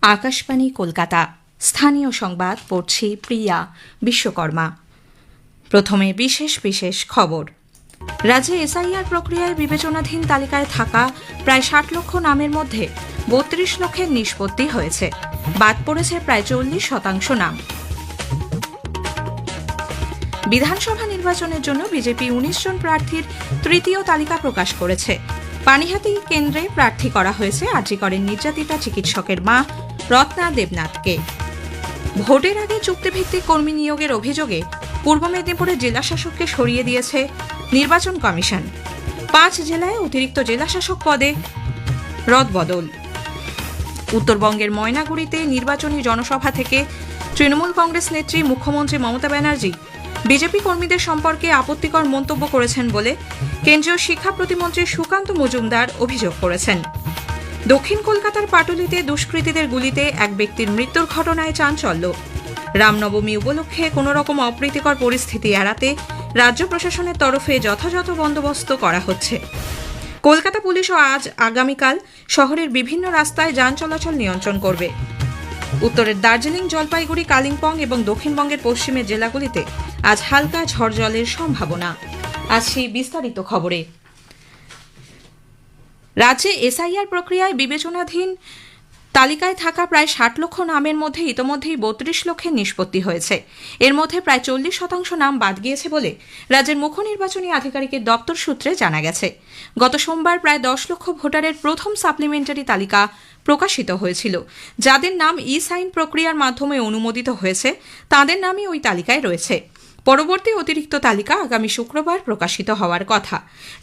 আকাশবাণী কলকাতা স্থানীয় সংবাদ পড়ছি প্রিয়া বিশ্বকর্মা। প্রথমে বিশেষ বিশেষ খবর। রাজ্যে এসআইআর প্রক্রিয়ায় বিবেচনাধীন তালিকায় থাকা প্রায় ৬০ লক্ষ নামের মধ্যে ৩২ লক্ষের নিষ্পত্তি হয়েছে। বাদ পড়েছে প্রায় ৪০% নাম। বিধানসভা নির্বাচনের জন্য বিজেপি ১৯ জন প্রার্থীর তৃতীয় তালিকা প্রকাশ করেছে। পানিহাটি কেন্দ্রে প্রার্থী করা হয়েছে আরজিকরের নির্যাতিতা চিকিৎসকের মা রত্না দেবনাথকে। ভোটের আগে চুক্তিভিত্তিক কর্মী নিয়োগের অভিযোগে পূর্ব মেদিনীপুরের জেলাশাসককে সরিয়ে দিয়েছে নির্বাচন কমিশন। ৫ জেলায় অতিরিক্ত জেলাশাসক পদে রদবদল। উত্তরবঙ্গের ময়নাগুড়িতে নির্বাচনী জনসভা থেকে তৃণমূল কংগ্রেস নেত্রী মুখ্যমন্ত্রী মমতা ব্যানার্জি বিজেপি কর্মীদের সম্পর্কে আপত্তিকর মন্তব্য করেছেন বলে কেন্দ্রীয় শিক্ষা প্রতিমন্ত্রী সুকান্ত মজুমদার অভিযোগ করেছেন। দক্ষিণ কলকাতার পাটুলিতে দুষ্কৃতীদের গুলিতে এক ব্যক্তির মৃত্যুর ঘটনায় চাঞ্চল্য। রামনবমী উপলক্ষে কোনো রকম অপ্রীতিকর পরিস্থিতি এড়াতে রাজ্য প্রশাসনের তরফে যথাযথ বন্দোবস্ত করা হচ্ছে। কলকাতা পুলিশও আজ আগামীকাল শহরের বিভিন্ন রাস্তায় যান চলাচল নিয়ন্ত্রণ করবে। উত্তরের দার্জিলিং, জলপাইগুড়ি, কালিম্পং এবং দক্ষিণবঙ্গের পশ্চিমের জেলাগুলিতে আজ হালকা ঝড় জলের সম্ভাবনা। আসছি বিস্তারিত খবরে। রাজ্যে এসআইআর প্রক্রিয়ায় বিবেচনাধীন তালিকায় থাকা প্রায় ৬০ লক্ষ নামের মধ্যে ইতোমধ্যেই ৩২ লক্ষের নিষ্পত্তি হয়েছে। এর মধ্যে প্রায় ৪০% নাম বাদ গিয়েছে বলে রাজ্যের মুখ্য নির্বাচনী আধিকারিকের দপ্তর সূত্রে জানা গেছে। গত সোমবার প্রায় ১০ লক্ষ ভোটারের প্রথম সাপ্লিমেন্টারি তালিকা প্রকাশিত হয়েছিল। যাদের নাম ই সাইন প্রক্রিয়ার মাধ্যমে অনুমোদিত হয়েছে তাদের নামই ওই তালিকায় রয়েছে। পরবর্তী অতিরিক্ত তালিকা আগামী শুক্রবার প্রকাশিত হওয়ার কথা।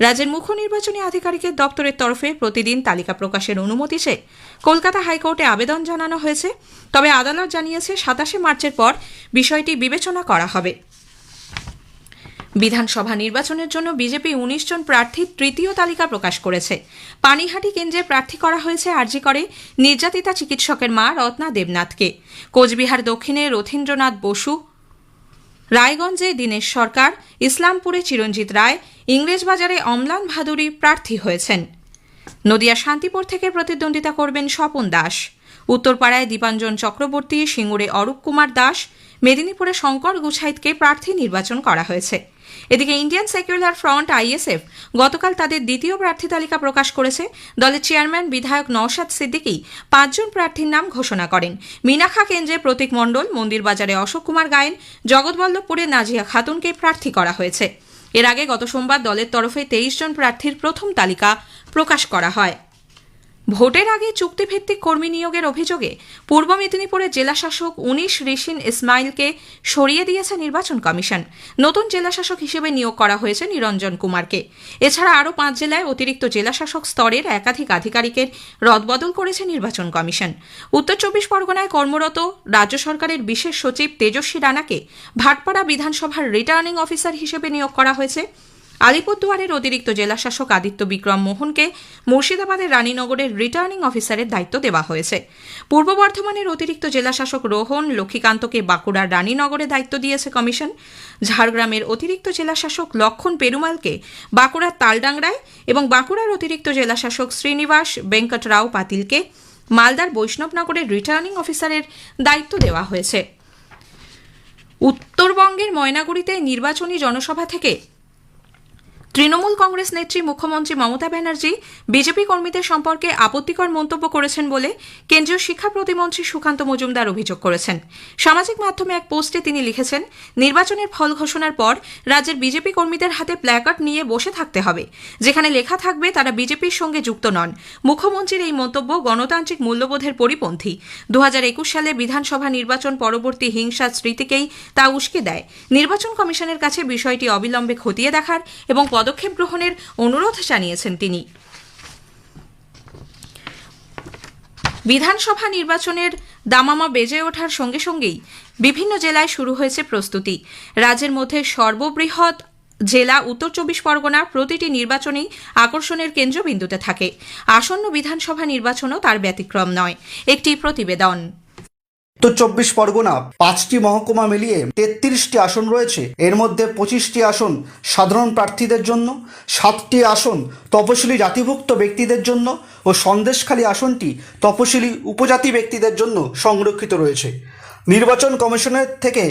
রাজ্যের মুখ্য নির্বাচনী আধিকারিকের দপ্তরের তরফে প্রতিদিন তালিকা প্রকাশের অনুমতি চেয়ে কলকাতা হাইকোর্টে আবেদন জানানো হয়েছে। তবে আদালত জানিয়েছে ২৭ মার্চের পর বিষয়টি বিবেচনা করা হবে। বিধানসভা নির্বাচনের জন্য বিজেপি ১৯ জন প্রার্থীর তৃতীয় তালিকা প্রকাশ করেছে। পানিহাটি কেন্দ্রে প্রার্থী করা হয়েছে আরজিকরে নির্যাতিতা চিকিৎসকের মা রত্না দেবনাথকে। কোচবিহার দক্ষিণে রথীন্দ্রনাথ বসু, রায়গঞ্জে দীনেশ সরকার, ইসলামপুরে চিরঞ্জিত রায়, ইংরেজবাজারে অম্লান ভাদুরী প্রার্থী হয়েছেন। নদিয়া শান্তিপুর থেকে প্রতিদ্বন্দ্বিতা করবেন স্বপন দাস। উত্তরপাড়ায় দীপাঞ্জন চক্রবর্তী, সিঙ্গুরে অরূপ কুমার দাস, মেদিনীপুরে শঙ্কর গুছাইতকে প্রার্থী নির্বাচন করা হয়েছে। এদিকে ইন্ডিয়ান সেকুলার ফ্রন্ট আইএসএফ গতকাল তাদের দ্বিতীয় প্রার্থী তালিকা প্রকাশ করেছে। দলের চেয়ারম্যান বিধায়ক নওশাদ সিদ্দিকী ৫ জন প্রার্থীর নাম ঘোষণা করেন। মিনাখা কেন্দ্রে প্রতীক মণ্ডল, মন্দিরবাজারে অশোক কুমার গায়েন, জগৎবল্লভপুরে নাজিয়া খাতুনকে প্রার্থী করা হয়েছে। এর আগে গত সোমবার দলের তরফে ২৩ জন প্রার্থীর প্রথম তালিকা প্রকাশ করা হয়। ভোটের আগে চুক্তিভিত্তিক কর্মী নিয়োগের অভিযোগে পূর্ব মেদিনীপুরের জেলাশাসক ১৯ ঋষিন ইসমাইলকে সরিয়ে দিয়েছে নির্বাচন কমিশন। নতুন জেলাশাসক হিসেবে নিয়োগ করা হয়েছে নিরঞ্জন কুমারকে। এছাড়া আরও ৫ জেলায় অতিরিক্ত জেলাশাসক স্তরের একাধিক আধিকারিকের রদবদল করেছে নির্বাচন কমিশন। উত্তর ২৪ পরগনায় কর্মরত রাজ্য সরকারের বিশেষ সচিব তেজস্বী রানাকে ভাটপাড়া বিধানসভার রিটার্নিং অফিসার হিসেবে নিয়োগ করা হয়েছে। আলিপুরদুয়ারের অতিরিক্ত জেলাশাসক আদিত্য বিক্রম মোহনকে মুর্শিদাবাদের রানীনগরের রিটার্নিং অফিসারের দায়িত্ব দেওয়া হয়েছে। পূর্ব বর্ধমানের অতিরিক্ত জেলাশাসক রোহন লক্ষ্মীকান্তকে বাঁকুড়ার রানীনগরে দায়িত্ব দিয়েছে কমিশন। ঝাড়গ্রামের অতিরিক্ত জেলাশাসক লক্ষণ পেরুমালকে বাঁকুড়ার তালডাংরায় এবং বাঁকুড়ার অতিরিক্ত জেলাশাসক শ্রীনিবাস বেঙ্কটরাও পাতিলকে মালদার বৈষ্ণবনগরের রিটার্নিং অফিসারের দায়িত্ব দেওয়া হয়েছে। উত্তরবঙ্গের ময়নাগুড়িতে নির্বাচনী জনসভা থেকে তৃণমূল কংগ্রেস নেত্রী মুখ্যমন্ত্রী মমতা ব্যানার্জি বিজেপি কর্মীদের সম্পর্কে আপত্তিকর মন্তব্য করেছেন বলে কেন্দ্রীয় শিক্ষা প্রতিমন্ত্রী সুকান্ত মজুমদার অভিযোগ করেছেন। সামাজিক মাধ্যমে এক পোস্টে তিনি লিখেছেন, নির্বাচনের ফল ঘোষণার পর রাজ্যের বিজেপি কর্মীদের হাতে প্ল্যাকার্ড নিয়ে বসে থাকতে হবে, যেখানে লেখা থাকবে তারা বিজেপির সঙ্গে যুক্ত নন। মুখ্যমন্ত্রীর এই মন্তব্য গণতান্ত্রিক মূল্যবোধের পরিপন্থী। ২০২১ সালে বিধানসভা নির্বাচন পরবর্তী হিংসার স্মৃতিকেই তা উস্কে দেয়। নির্বাচন কমিশনের কাছে বিষয়টি অবিলম্বে খতিয়ে দেখার এবং পদক্ষেপ গ্রহণের অনুরোধ জানিয়েছেন তিনি। বিধানসভা নির্বাচনের দামামা বেজে ওঠার সঙ্গে সঙ্গেই বিভিন্ন জেলায় শুরু হয়েছে প্রস্তুতি। রাজ্যের মধ্যে সর্ববৃহৎ জেলা উত্তর ২৪ পরগনা প্রতিটি নির্বাচনেই আকর্ষণের কেন্দ্রবিন্দুতে থাকে। আসন্ন বিধানসভা নির্বাচনও তার ব্যতিক্রম নয়। একটি প্রতিবেদন। উত্তর 24 পরগনা 5টি মহকুমা মিলিয়ে 33টি আসন রয়েছে। এর মধ্যে 25টি আসন সাধারণ প্রার্থীদের জন্য, 7টি আসন তপশিলি জাতিভুক্ত ব্যক্তিদের জন্য ও সন্দেশখালী আসনটি তপশিলি উপজাতি ব্যক্তিদের জন্য সংরক্ষিত রয়েছে। নির্বাচন কমিশনের থেকে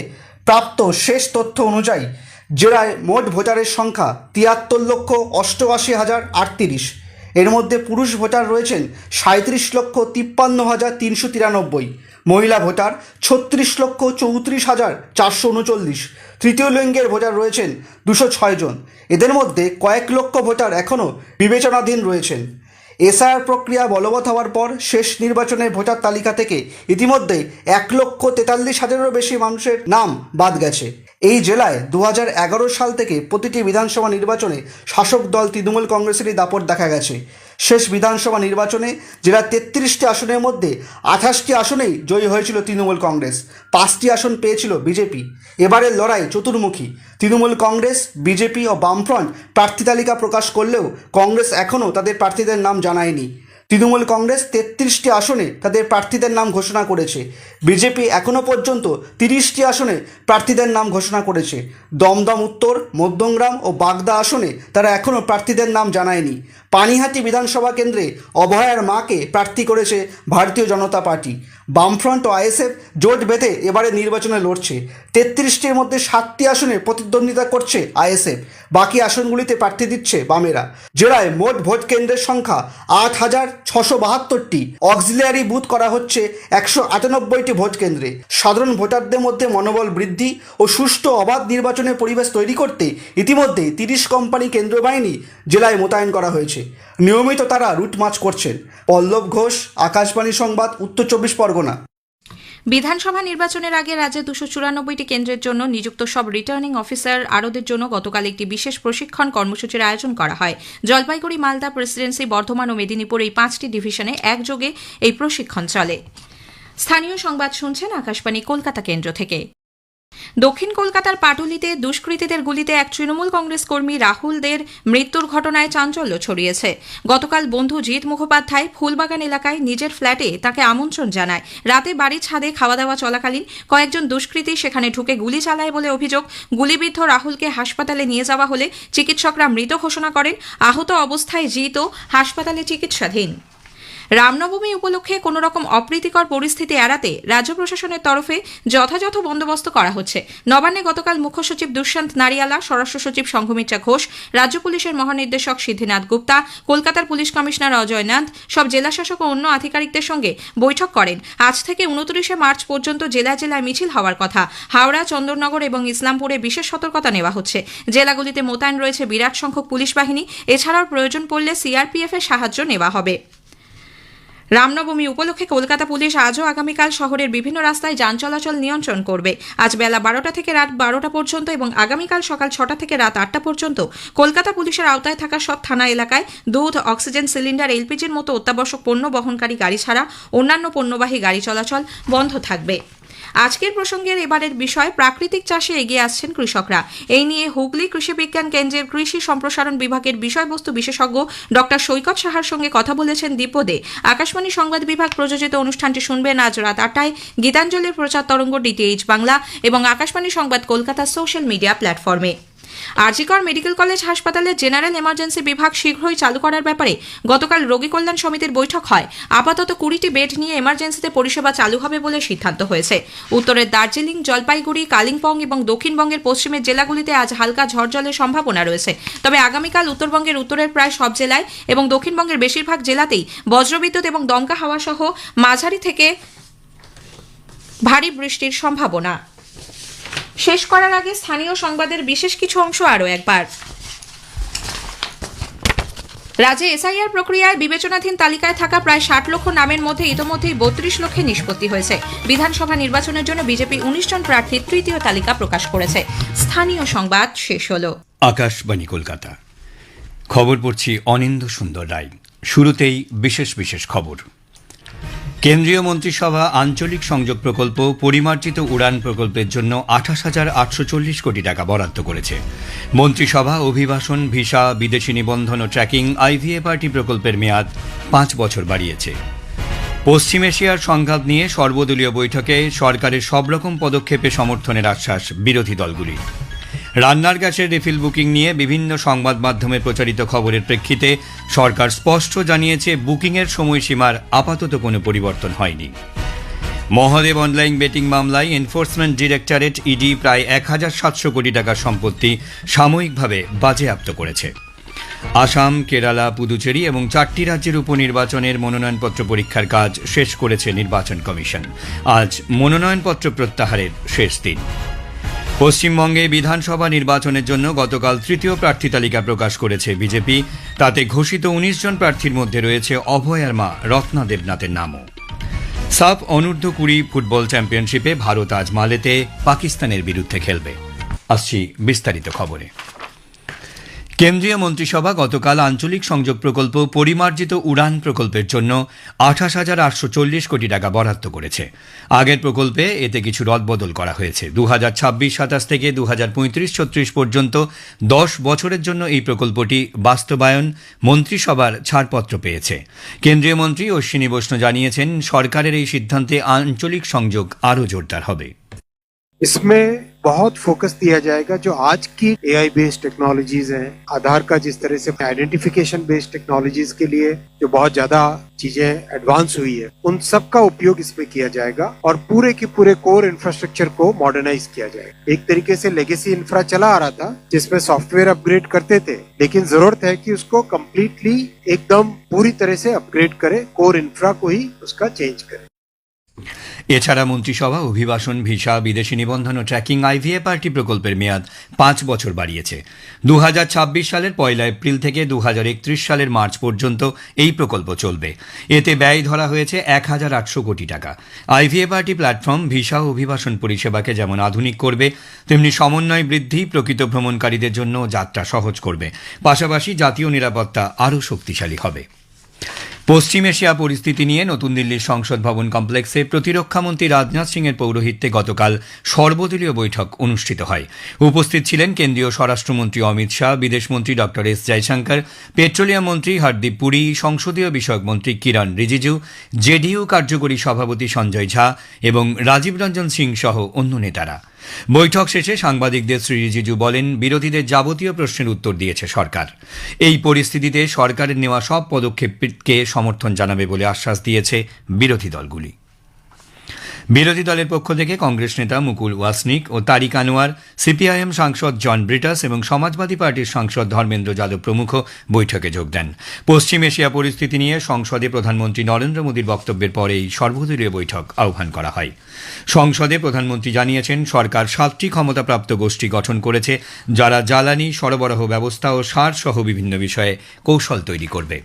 প্রাপ্ত শেষ তথ্য অনুযায়ী জেলায় মোট ভোটারের সংখ্যা 73,88,038। এর মধ্যে পুরুষ ভোটার রয়েছেন 37,53,393, মহিলা ভোটার 36,34,439, তৃতীয় লিঙ্গের ভোটার রয়েছেন 206 জন। এদের মধ্যে কয়েক লক্ষ ভোটার এখনও বিবেচনাধীন রয়েছেন। এসআইআর প্রক্রিয়া বলবৎ হওয়ার পর শেষ নির্বাচনের ভোটার তালিকা থেকে ইতিমধ্যে 1,43,000-এরও বেশি মানুষের নাম বাদ গেছে। এই জেলায় 2011 সাল থেকে প্রতিটি বিধানসভা নির্বাচনে শাসক দল তৃণমূল কংগ্রেসেরই দাপট দেখা গেছে। শেষ বিধানসভা নির্বাচনে জেলার 33টি আসনের মধ্যে 28টি আসনেই জয়ী হয়েছিল তৃণমূল কংগ্রেস, 5টি আসন পেয়েছিল বিজেপি। এবারের লড়াই চতুর্মুখী। তৃণমূল কংগ্রেস, বিজেপি ও বামফ্রন্ট প্রার্থী তালিকা প্রকাশ করলেও কংগ্রেস এখনও তাদের প্রার্থীদের নাম জানায়নি। তৃণমূল কংগ্রেস 33টি আসনে তাদের প্রার্থীদের নাম ঘোষণা করেছে। বিজেপি এখনও পর্যন্ত 30টি আসনে প্রার্থীদের নাম ঘোষণা করেছে। দমদম উত্তর, মধ্যমগ্রাম ও বাগদা আসনে তারা এখনও প্রার্থীদের নাম জানায়নি। পানিহাটি বিধানসভা কেন্দ্রে অভয়ার মাকে প্রার্থী করেছে ভারতীয় জনতা পার্টি। বামফ্রন্ট ও আইএসএফ জোট বেঁধে এবারে নির্বাচনে লড়ছে। 33টির মধ্যে 7টি আসনে প্রতিদ্বন্দ্বিতা করছে আইএসএফ, বাকি আসনগুলিতে প্রার্থী দিচ্ছে বামেরা। জেলায় মোট ভোট কেন্দ্রের সংখ্যা 8,672টি। অক্সিলিয়ারি বুথ করা হচ্ছে 198টি ভোট কেন্দ্রে। সাধারণ ভোটারদের মধ্যে মনোবল বৃদ্ধি ও সুষ্ঠু অবাধ নির্বাচনের পরিবেশ তৈরি করতে ইতিমধ্যে 30 কোম্পানি কেন্দ্রীয় বাহিনী জেলায় মোতায়েন করা হয়েছে। নিয়মিত তারা রুট মার্চ করছেন। পল্লব ঘোষ, আকাশবাণী সংবাদ, উত্তর 24 পরগনা। বিধানসভা নির্বাচনের আগে রাজ্যে 294টি কেন্দ্রের জন্য নিযুক্ত সব রিটার্নিং অফিসার আরোদের জন্য গতকাল একটি বিশেষ প্রশিক্ষণ কর্মসূচির আয়োজন করা হয়। জলপাইগুড়ি, মালদা, প্রেসিডেন্সি, বর্ধমান ও মেদিনীপুর এই 5টি ডিভিশনে একযোগে এই প্রশিক্ষণ চলে। স্থানীয় সংবাদ শুনছেন আকাশবাণী কলকাতা কেন্দ্র থেকে। দক্ষিণ কলকাতার পাটুলিতে দুষ্কৃতীদের গুলিতে এক তৃণমূল কংগ্রেস কর্মী রাহুল দের মৃত্যুর ঘটনায় চাঞ্চল্য ছড়িয়েছে। গতকাল বন্ধু জিৎ মুখোপাধ্যায় ফুলবাগান এলাকায় নিজের ফ্ল্যাটে তাকে আমন্ত্রণ জানায়। রাতে বাড়ির ছাদে খাওয়া দাওয়া চলাকালীন কয়েকজন দুষ্কৃতী সেখানে ঢুকে গুলি চালায় বলে অভিযোগ। গুলিবিদ্ধ রাহুলকে হাসপাতালে নিয়ে যাওয়া হলে চিকিৎসকরা মৃত ঘোষণা করেন। আহত অবস্থায় জিৎও হাসপাতালে চিকিৎসাধীন। রামনবমী উপলক্ষে কোনো রকম অপ্রীতিকর পরিস্থিতি এড়াতে রাজ্য প্রশাসনের তরফে যথাযথ বন্দোবস্ত করা হচ্ছে। নবান্নে গতকাল মুখ্য সচিব দুষ্যন্ত নারিয়ালা, স্বরাষ্ট্র সচিব সংঘমিত্রা ঘোষ, রাজ্য পুলিশের মহানির্দেশক সিদ্ধিনাথ গুপ্তা, কলকাতার পুলিশ কমিশনার অজয় নাথ, সব জেলাশাসক ও অন্য আধিকারিকদের সঙ্গে বৈঠক করেন। আজ থেকে 29শে মার্চ পর্যন্ত জেলায় জেলায় মিছিল হওয়ার কথা। হাওড়া, চন্দননগর এবং ইসলামপুরে বিশেষ সতর্কতা নেওয়া হচ্ছে। জেলাগুলিতে মোতায়েন রয়েছে বিরাট সংখ্যক পুলিশ বাহিনী। এছাড়াও প্রয়োজন পড়লে সিআরপিএফ এর সাহায্য নেওয়া হবে। রামনবমী উপলক্ষে কলকাতা পুলিশ আজও আগামীকাল শহরের বিভিন্ন রাস্তায় যান চলাচল নিয়ন্ত্রণ করবে। আজ বেলা 12টা থেকে রাত 12টা পর্যন্ত এবং আগামীকাল সকাল 6টা থেকে রাত 8টা পর্যন্ত কলকাতা পুলিশের আওতায় থাকা সব থানা এলাকায় দুধ, অক্সিজেন সিলিন্ডার, এলপিজির মতো অত্যাবশ্যক পণ্য বহনকারী গাড়ি ছাড়া অন্যান্য পণ্যবাহী গাড়ি চলাচল বন্ধ থাকবে। আজকের প্রসঙ্গের এবারের বিষয় প্রাকৃতিক চাষে এগিয়ে আসছেন কৃষকরা। এই নিয়ে হুগলি কৃষি বিজ্ঞান কেন্দ্রের কৃষি সম্প্রসারণ বিভাগের বিষয়বস্তু বিশেষজ্ঞ ডক্টর সৈকত সাহার সঙ্গে কথা বলেছেন দীপু দে। আকাশবাণী সংবাদ বিভাগ প্রযোজিত অনুষ্ঠানটি শুনবেন আজ রাত 8টায় গীতাঞ্জলির প্রচার তরঙ্গ ডিটিএইচ বাংলা এবং আকাশবাণী সংবাদ কলকাতা সোশ্যাল মিডিয়া প্ল্যাটফর্মে। আরজিকর মেডিকেল কলেজ হাসপাতালের জেনারেল এমার্জেন্সি বিভাগ শীঘ্রই চালু করার ব্যাপারে গতকাল রোগী কল্যাণ সমিতির বৈঠক হয়। আপাতত 20টি বেড নিয়ে এমার্জেন্সিতে পরিষেবা চালু হবে বলে সিদ্ধান্ত হয়েছে। উত্তরের দার্জিলিং, জলপাইগুড়ি, কালিম্পং এবং দক্ষিণবঙ্গের পশ্চিমের জেলাগুলিতে আজ হালকা ঝড় জলের সম্ভাবনা রয়েছে। তবে আগামীকাল উত্তরবঙ্গের উত্তরের প্রায় সব জেলায় এবং দক্ষিণবঙ্গের বেশিরভাগ জেলাতেই বজ্রবিদ্যুৎ এবং দমকা হাওয়া সহ মাঝারি থেকে ভারী বৃষ্টির সম্ভাবনা। শেষ করার আগে স্থানীয় সংবাদের বিশেষ কিছু অংশ আরও একবার। রাজ্যে এসআইআর প্রক্রিয়ায় বিবেচনাধীন তালিকায় থাকা প্রায় 60 লক্ষ নামের মধ্যে ইতোমধ্যেই 32 লক্ষে নিষ্পত্তি হয়েছে। বিধানসভা নির্বাচনের জন্য বিজেপি 19 জন প্রার্থীর তৃতীয় তালিকা প্রকাশ করেছে। স্থানীয় সংবাদ শেষ হলো। আকাশবাণী কলকাতা, খবর পড়ছি অনিন্দ্য সুন্দর রায়। শুরুতেই বিশেষ বিশেষ খবর। কেন্দ্রীয় মন্ত্রিসভা আঞ্চলিক সংযোগ প্রকল্প পরিমার্জিত উড়ান প্রকল্পের জন্য 28,840 কোটি টাকা বরাদ্দ করেছে। মন্ত্রিসভা অভিবাসন, ভিসা, বিদেশি নিবন্ধন ও ট্র্যাকিং IVA পার্টি প্রকল্পের মেয়াদ 5 বছর বাড়িয়েছে। পশ্চিম এশিয়ার সংঘাত নিয়ে সর্বদলীয় বৈঠকে সরকারের সব রকম পদক্ষেপে সমর্থনের আশ্বাস বিরোধী দলগুলির। রান্নার গ্যাসের রিফিল বুকিং নিয়ে বিভিন্ন সংবাদ মাধ্যমে প্রচারিত খবরের প্রেক্ষিতে সরকার স্পষ্ট জানিয়েছে বুকিংয়ের সময়সীমার আপাতত কোনো পরিবর্তন হয়নি। মহাদেব অনলাইন বেটিং মামলায় এনফোর্সমেন্ট ডিরেক্টরেট ইডি প্রায় 1,700 কোটি টাকার সম্পত্তি সাময়িকভাবে বাজেয়াপ্ত করেছে। আসাম, কেরালা, পুদুচেরি এবং 4টি রাজ্যের উপনির্বাচনের মনোনয়নপত্র পরীক্ষার কাজ শেষ করেছে নির্বাচন কমিশন। আজ মনোনয়নপত্র প্রত্যাহারের শেষ দিন। পশ্চিমবঙ্গে বিধানসভা নির্বাচনের জন্য গতকাল তৃতীয় প্রার্থী তালিকা প্রকাশ করেছে বিজেপি। তাতে ঘোষিত 19 জন প্রার্থীর মধ্যে রয়েছে অভয়ার মা রত্না দেবনাথের নামও। সাফ অনূর্ধ্ব 20 ফুটবল চ্যাম্পিয়নশিপে ভারত আজ মালেতে পাকিস্তানের বিরুদ্ধে খেলবে। আসছি বিস্তারিত খবরে। কেন্দ্রীয় মন্ত্রিসভা গতকাল আঞ্চলিক সংযোগ প্রকল্প পরিমার্জিত উড়ান প্রকল্পের জন্য 28,840 কোটি টাকা বরাদ্দ করেছে। আগের প্রকল্পে এতে কিছু রদবদল করা হয়েছে। 2026-27 থেকে 2035-36 পর্যন্ত 10 বছরের জন্য এই প্রকল্পটি বাস্তবায়ন মন্ত্রিসভার ছাড়পত্র পেয়েছে। কেন্দ্রীয় মন্ত্রী অশ্বিনী বৈষ্ণব জানিয়েছেন, সরকারের এই সিদ্ধান্তে আঞ্চলিক সংযোগ আরও জোরদার হবে। इसमें बहुत फोकस दिया जाएगा जो आज की एआई बेस्ड टेक्नोलॉजीज हैं, आधार का जिस तरह से आइडेंटिफिकेशन बेस्ड टेक्नोलॉजीज के लिए जो बहुत ज्यादा चीजें एडवांस हुई है, उन सब का उपयोग इसमें किया जाएगा और पूरे के पूरे कोर इंफ्रास्ट्रक्चर को मॉडर्नाइज किया जाएगा। एक तरीके से लेगेसी इंफ्रा चला आ रहा था जिसमें सॉफ्टवेयर अपग्रेड करते थे, लेकिन जरूरत है कि उसको कम्प्लीटली एकदम पूरी तरह से अपग्रेड करे, कोर इंफ्रा को ही उसका चेंज करे। এছাড়া মন্ত্রিসভা অভিবাসন, ভিসা, বিদেশি নিবন্ধন ও ট্র্যাকিং আইভিএফআরটি প্রকল্পের মেয়াদ 5 বছর বাড়িয়েছে। 2026 সালের 1 এপ্রিল থেকে 2031 সালের মার্চ পর্যন্ত এই প্রকল্প চলবে। এতে ব্যয় ধরা হয়েছে 1,800 কোটি টাকা। আইভিএফআরটি প্ল্যাটফর্ম ভিসা ও অভিবাসন পরিষেবাকে যেমন আধুনিক করবে, তেমনি সমন্বয় বৃদ্ধি, প্রকৃত ভ্রমণকারীদের জন্য যাত্রা সহজ করবে। পাশাপাশি জাতীয় নিরাপত্তা আরও শক্তিশালী হবে। পশ্চিম এশিয়া পরিস্থিতি নিয়ে নতুন দিল্লির সংসদ ভবন কমপ্লেক্সে প্রতিরক্ষামন্ত্রী রাজনাথ সিংয়ের পৌরোহিত্যে গতকাল সর্বদলীয় বৈঠক অনুষ্ঠিত হয়। উপস্থিত ছিলেন কেন্দ্রীয় স্বরাষ্ট্রমন্ত্রী অমিত শাহ, বিদেশমন্ত্রী ডক্টর এস জয়শঙ্কর, পেট্রোলিয়াম মন্ত্রী হরদীপ পুরী, সংসদীয় বিষয়ক মন্ত্রী কিরণ রিজিজু, জেডিইউ কার্যকরী সভাপতি সঞ্জয় ঝা এবং রাজীব রঞ্জন সিং সহ অন্য নেতারা। বৈঠক শেষে সাংবাদিকদের শ্রী রিজিজু বলেন, বিরোধীদের যাবতীয় প্রশ্নের উত্তর দিয়েছে সরকার। এই পরিস্থিতিতে সরকারের নেওয়া সব পদক্ষেপকে সমর্থন জানাবে বলে আশ্বাস দিয়েছে বিরোধী দলগুলি। বিরোধী দলের পক্ষ থেকে কংগ্রেস নেতা মুকুল ওয়াসনিক ও তারিক আনোয়ার, সিপিআইএম সাংসদ জন ব্রিটাস এবং সমাজবাদী পার্টির সাংসদ ধর্মেন্দ্র যাদব প্রমুখ বৈঠকে যোগ দেন। পশ্চিম এশিয়া পরিস্থিতি নিয়ে সংসদে প্রধানমন্ত্রী নরেন্দ্র মোদীর বক্তব্যের পরেই সর্বদলীয় বৈঠক আহ্বান করা হয়। সংসদে প্রধানমন্ত্রী জানিয়েছেন, সরকার 7টি ক্ষমতাপ্রাপ্ত গোষ্ঠী গঠন করেছে, যারা জ্বালানি সরবরাহ ব্যবস্থা ও সার সহ বিভিন্ন বিষয়ে কৌশল তৈরি করবে।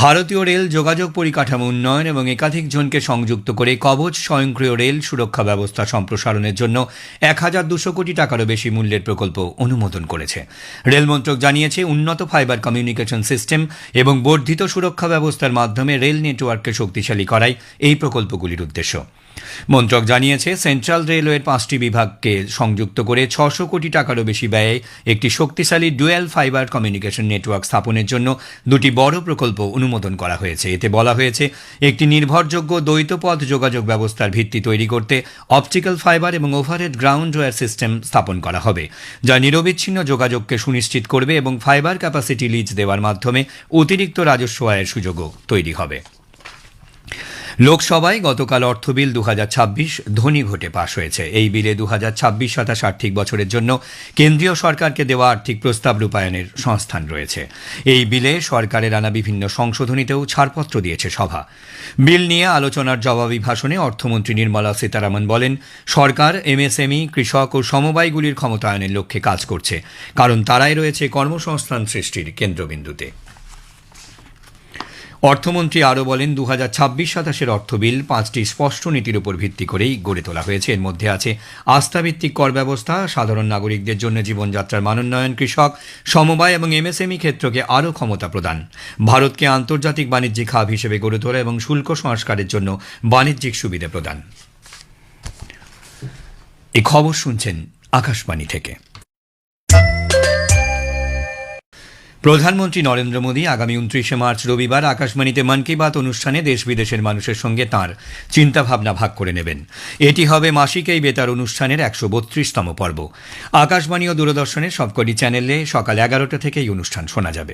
ভারতীয় রেল যোগাযোগ পরিকাঠামো উন্নয়ন এবং একাধিক জনকে সংযুক্ত করে কবচ স্বয়ংক্রিয় রেল সুরক্ষা ব্যবস্থা সম্প্রসারণের জন্য 1,200 কোটি টাকারও বেশি মূল্যের প্রকল্প অনুমোদন করেছে। রেল মন্ত্রক জানিয়েছে, উন্নত ফাইবার কমিউনিকেশন সিস্টেম এবং বর্ধিত সুরক্ষা ব্যবস্থার মাধ্যমে রেল নেটওয়ার্ককে শক্তিশালী করাই এই প্রকল্পগুলির উদ্দেশ্য। মন্ত্রক জানিয়েছে, সেন্ট্রাল রেলওয়ের 5টি বিভাগকে সংযুক্ত করে 600 কোটি টাকারও বেশি ব্যয়ে একটি শক্তিশালী ডুয়েল ফাইবার কমিউনিকেশন নেটওয়ার্ক স্থাপনের জন্য 2টি বড় প্রকল্প অনুমোদন করা হয়েছে। এতে বলা হয়েছে, একটি নির্ভরযোগ্য দ্বৈতপথ যোগাযোগ ব্যবস্থার ভিত্তি তৈরি করতে অপটিক্যাল ফাইবার এবং ওভারহেড গ্রাউন্ড ওয়্যার সিস্টেম স্থাপন করা হবে, যা নিরবিচ্ছিন্ন যোগাযোগকে সুনিশ্চিত করবে এবং ফাইবার ক্যাপাসিটি লিজ দেওয়ার মাধ্যমে অতিরিক্ত রাজস্ব আয়ের সুযোগও তৈরি হবে। লোকসভায় গতকাল অর্থ বিল 2026 ধ্বনি ভোটে পাশ হয়েছে। এই বিলে 2026-27 আর্থিক বছরের জন্য কেন্দ্রীয় সরকারকে দেওয়া আর্থিক প্রস্তাব রূপায়ণের সংস্থান রয়েছে। এই বিলে সরকারের আনা বিভিন্ন সংশোধনীতেও ছাড়পত্র দিয়েছে সভা। বিল নিয়ে আলোচনার জবাবি ভাষণে অর্থমন্ত্রী নির্মলা সীতারামন বলেন, সরকার এমএসএমই, কৃষক ও সমবায়গুলির ক্ষমতায়নের লক্ষ্যে কাজ করছে, কারণ তারাই রয়েছে কর্মসংস্থান সৃষ্টির কেন্দ্রবিন্দুতে। অর্থমন্ত্রী আরও বলেন, 2026-27 অর্থ বিল 5টি স্পষ্ট নীতির উপর ভিত্তি করেই গড়ে তোলা হয়েছে। এর মধ্যে আছে আস্থাভিত্তিক কর ব্যবস্থা, সাধারণ নাগরিকদের জন্য জীবনযাত্রার মানোন্নয়ন, কৃষক, সমবায় এবং এমএসএমই ক্ষেত্রকে আরও ক্ষমতা প্রদান, ভারতকে আন্তর্জাতিক বাণিজ্যিক হাব হিসেবে গড়ে তোলা এবং শুল্ক সংস্কারের জন্য বাণিজ্যিক সুবিধা প্রদান। এই খবর শুনছেন আকাশবাণী থেকে। প্রধানমন্ত্রী নরেন্দ্র মোদী আগামী 29শে মার্চ রবিবার আকাশবাণীতে মন কি বাত অনুষ্ঠানে দেশ বিদেশের মানুষের সঙ্গে তাঁর চিন্তাভাবনা ভাগ করে নেবেন। এটি হবে মাসিক এই বেতার অনুষ্ঠানের 132তম পর্ব। আকাশবাণী ও দূরদর্শনের সবকটি চ্যানেলে সকাল 11টা থেকে এই অনুষ্ঠান শোনা যাবে।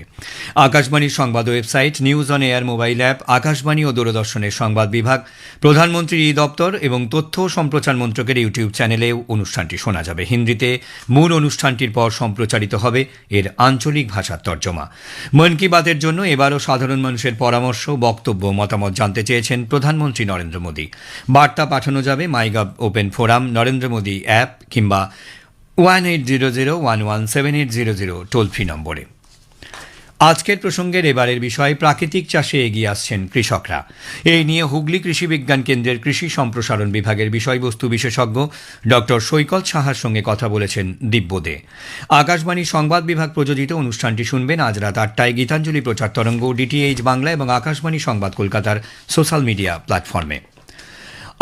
আকাশবাণীর সংবাদ website, news on air mobile app, Akashvani ও দূরদর্শনের সংবাদ বিভাগ, প্রধানমন্ত্রীর দপ্তর এবং তথ্য ও সম্প্রচার মন্ত্রকের ইউটিউব চ্যানেলেও অনুষ্ঠানটি শোনা যাবে। হিন্দিতে মূল অনুষ্ঠানটির পর সম্প্রচারিত হবে এর আঞ্চলিক ভাষার তর্জমা। মন কি বাতের জন্য এবারও সাধারণ মানুষের পরামর্শ, বক্তব্য, মতামত জানতে চেয়েছেন প্রধানমন্ত্রী নরেন্দ্র মোদী। বার্তা পাঠানো যাবে MyGov open forum, Narendra Modi app কিংবা 1800117800 টোল ফ্রি নম্বরে। আজকের প্রসঙ্গের এবারের বিষয় প্রাকৃতিক চাষে এগিয়ে আসছেন কৃষকরা। এই নিয়ে হুগলি কৃষি বিজ্ঞান কেন্দ্রের কৃষি সম্প্রসারণ বিভাগের বিষয়বস্তু বিশেষজ্ঞ ডক্টর সৈকত সাহার সঙ্গে কথা বলেছেন দিব্য দে। আকাশবাণীর সংবাদ বিভাগ প্রযোজিত অনুষ্ঠানটি শুনবেন আজ রাত 8টায় গীতাঞ্জলি প্রচার তরঙ্গ, ডিটিএইচ বাংলা এবং আকাশবাণী সংবাদ কলকাতার সোশ্যাল মিডিয়া প্ল্যাটফর্মে।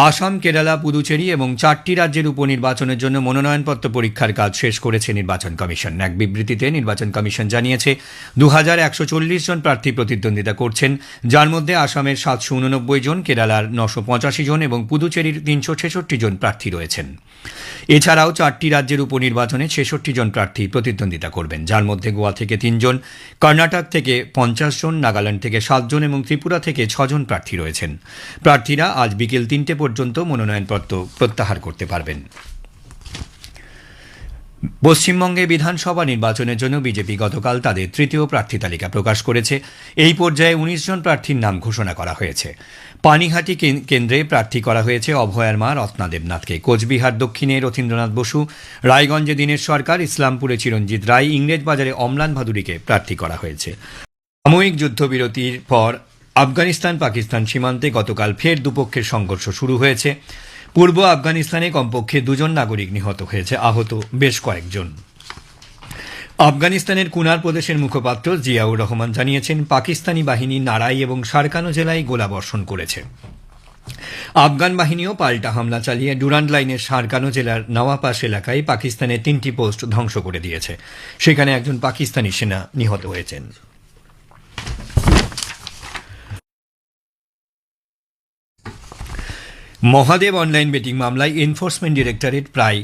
আসাম, কেরালা, পুদুচেরি এবং 4টি রাজ্যের উপনির্বাচনের জন্য মনোনয়নপত্র পরীক্ষার কাজ শেষ করেছে নির্বাচন কমিশন। এক বিবৃতিতে নির্বাচন কমিশন জানিয়েছে 2140 জন প্রার্থী প্রতিদ্বন্দ্বিতা করছেন, যার মধ্যে আসামের 789 জন, কেরালার 985 জন এবং পুদুচেরির 366 জন প্রার্থী রয়েছেন। এছাড়াও 4টি রাজ্যের উপনির্বাচনে 66 জন প্রার্থী প্রতিদ্বন্দ্বিতা করবেন, যার মধ্যে গোয়া থেকে 3 জন, কর্ণাটক থেকে 50 জন, নাগাল্যান্ড থেকে 7 জন এবং ত্রিপুরা থেকে 6 জন প্রার্থী রয়েছেন। প্রার্থীরা আজ বিকেল 3টে পর্যন্ত মনোনয়নপত্র প্রত্যাহার করতে পারবেন। পশ্চিমবঙ্গে বিধানসভা নির্বাচনের জন্য বিজেপি গতকাল তাদের তৃতীয় প্রার্থী তালিকা প্রকাশ করেছে। এই পর্যায়ে 19 জন প্রার্থীর নাম ঘোষণা করা হয়েছে। পানিহাটি কেন্দ্রে প্রার্থী করা হয়েছে অভয়ার মা রত্না দেবনাথকে। কোচবিহার দক্ষিণে রথীন্দ্রনাথ বসু, রায়গঞ্জে দীনেশ সরকার, ইসলামপুরে চিরঞ্জিত রায়, ইংরেজবাজারে অম্লান ভাদুরীকে প্রার্থী করা হয়েছে। সাময়িক যুদ্ধবিরতির পর আফগানিস্তান পাকিস্তান সীমান্তে গতকাল ফের দুপক্ষের সংঘর্ষ শুরু হয়েছে। পূর্ব আফগানিস্তানে কমপক্ষে 2 জন নাগরিক নিহত হয়েছে, আহত বেশ কয়েকজন। আফগানিস্তানের কুনার প্রদেশের মুখপাত্র জিয়াউর রহমান জানিয়েছেন, পাকিস্তানি বাহিনী নারাই এবং সারকানো জেলায় গোলাবর্ষণ করেছে। আফগান বাহিনীও পাল্টা হামলা চালিয়ে ডুরান্ড লাইনের সারকানো জেলার নওয়াপাস এলাকায় পাকিস্তানের 3টি পোস্ট ধ্বংস করে দিয়েছে। সেখানে একজন পাকিস্তানি সেনা নিহত হয়েছেন। মহাদেব অনলাইন বেটিং মামলায় এনফোর্সমেন্ট ডিরেক্টরেট প্রায়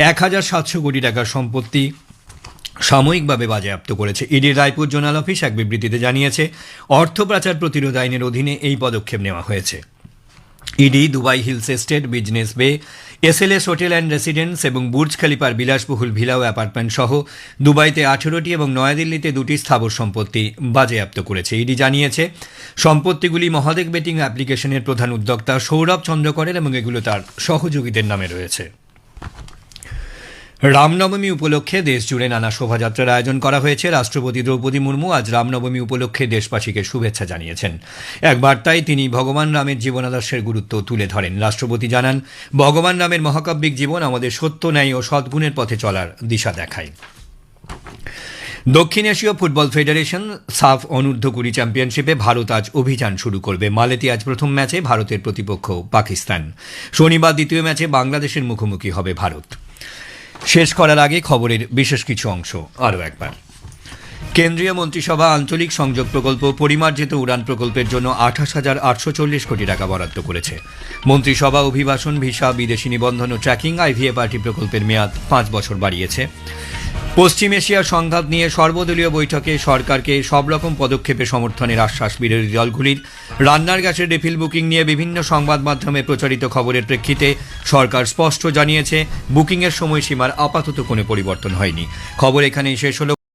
1700 কোটি টাকার সম্পত্তি সাময়িকভাবে বাজেয়াপ্ত করেছে। ইডির রায়পুর জোনাল অফিস এক বিবৃতিতে জানিয়েছে, অর্থ পাচার প্রতিরোধ আইনের অধীনে এই পদক্ষেপ নেওয়া হয়েছে। ED Dubai Hills Estate, Business Bay, SLS Hotel and Residence এবং বুর্জ খলিফার বিলাসবহুল ভিলা ও অ্যাপার্টমেন্ট সহ দুবাইতে 18টি এবং নয়াদিল্লিতে 2টি স্থাবর সম্পত্তি বাজেয়াপ্ত করেছে। ইডি জানিয়েছে, সম্পত্তিগুলি মহাদেব বেটিং অ্যাপ্লিকেশনের প্রধান উদ্যোক্তা সৌরভ চন্দ্রকরের এবং এগুলো তার সহযোগীদের নামে রয়েছে। রামনবমী উপলক্ষে দেশজুড়ে নানা শোভাযাত্রার আয়োজন করা হয়েছে। রাষ্ট্রপতি দ্রৌপদী মুর্মু আজ রামনবমী উপলক্ষে দেশবাসীকে শুভেচ্ছা জানিয়েছেন। এক বার্তায় তিনি ভগবান রামের জীবনাদর্শের গুরুত্ব তুলে ধরেন। রাষ্ট্রপতি জানান, ভগবান রামের মহাকাব্যিক জীবন আমাদের সত্য, ন্যায় ও সদ্গুণের পথে চলার দিশা দেখায়। দক্ষিণ এশীয় ফুটবল ফেডারেশন সাফ অনূর্ধ্ব-20 চ্যাম্পিয়নশিপে ভারত আজ অভিযান শুরু করবে। মালেতে আজ প্রথম ম্যাচে ভারতের প্রতিপক্ষ পাকিস্তান। শনিবার দ্বিতীয় ম্যাচে বাংলাদেশের মুখোমুখি হবে ভারত। শেষ করার আগে খবরের বিশেষ কিছু অংশ আরও একবার। কেন্দ্রীয় মন্ত্রিসভা আঞ্চলিক সংযোগ প্রকল্প, পরিমার্জিত উড়ান প্রকল্পের জন্য 28,840 কোটি টাকা বরাদ্দ করেছে। মন্ত্রিসভা অভিবাসন, ভিসা, বিদেশি নিবন্ধন ও ট্র্যাকিং আইভিএফআরটি প্রকল্পের মেয়াদ 5 বছর বাড়িয়েছে। পশ্চিম এশিয়ার সংঘাত নিয়ে সর্বদলীয় বৈঠকে সরকারকে সব রকম পদক্ষেপে সমর্থনের আশ্বাস বিরোধী দলগুলির। রান্নার গ্যাসের রিফিল বুকিং নিয়ে বিভিন্ন সংবাদ মাধ্যমে প্রচারিত খবরের প্রেক্ষিতে সরকার স্পষ্ট জানিয়েছে, বুকিংয়ের সময়সীমার আপাতত কোনো পরিবর্তন হয়নি। খবর এখানেই শেষ হল।